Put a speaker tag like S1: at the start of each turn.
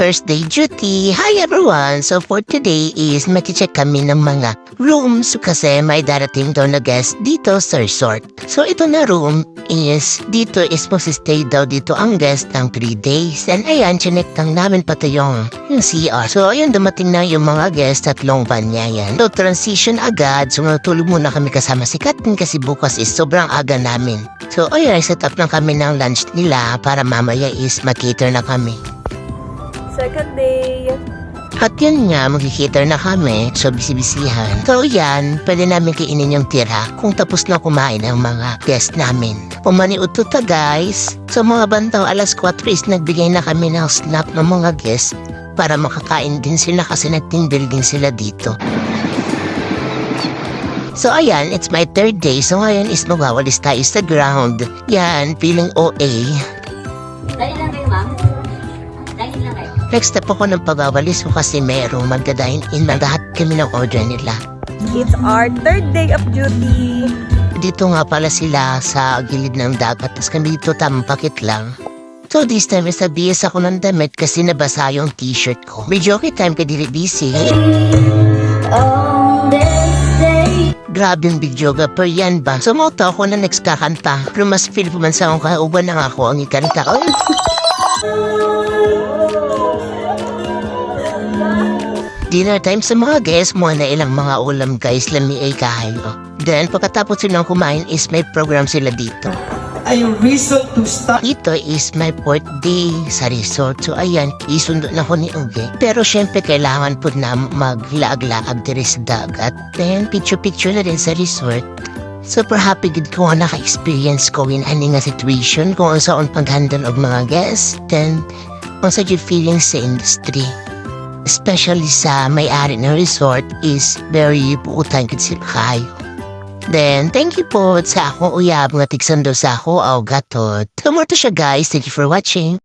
S1: first day duty. Hi everyone! So for today is makicheck kami ng mga rooms kasi may darating daw na guest dito sa resort. So ito na room is dito is magsistay daw dito ang guest ng 3 days. And ayan, chinek lang namin pati yung CR. So ayun, dumating na yung mga guest at long van niya yan. So transition agad. So natulog muna kami kasama si Katin kasi bukas is sobrang aga namin. So ayun, set up lang kami ng lunch nila para mamaya is mag-cater na kami.
S2: Second day.
S1: At yun nga, mag-cater na kami, so bisibisihan. So yan, pwede namin kainin yung tira kung tapos na kumain ang mga guest namin. Pumaniud to ta guys. So mga bantaw, alas 4 is nagbigay na kami ng snap ng mga guest para makakain din sila kasi nag-team building sila dito. So ayan, it's my 3rd day. So ngayon is magwawalis tayo sa ground. Yan, feeling OA.
S2: Dahil lang kayo, ma'am? Dahil lang kayo?
S1: Next step ako ng pagwawalis ko kasi merong magdadahin in lahat kami ng order nila.
S2: It's our 3rd day of duty.
S1: Dito nga pala sila sa gilid ng dagat. Tapos kami dito tampakit lang. So this time is nabiyas ako ng damit kasi nabasa yung t-shirt ko. Medyo okay time ka dili busy. Grabe yung videographer yan ba? Sumoto ako na next kakanta. Pero mas feel po man sa akong kauban na nga ako ang ikanta ko. Dinner time sa mga guests mo na ilang mga ulam guys lami ay kahayo. Then pagkatapos silang kumain is may program sila dito.
S3: Ay reason to stop.
S1: Ito is my 4th day sa resort. So ayan, isundo na ko ni Uge. Pero syempre kailangan po na maglaag-laag diri sa dagat. Then picture-picture na rin sa resort. Super happy gid ko na naka-experience ko in ani nga situation kung saan pag-handle og mga guests. Then kung sa feelings sa industry. Especially sa may-ari ng resort is very buutan gid sila kayo. Then, thank you po sa akong uyab nga tigsando sa ako o gatot. Tumorto siya guys. Thank you for watching.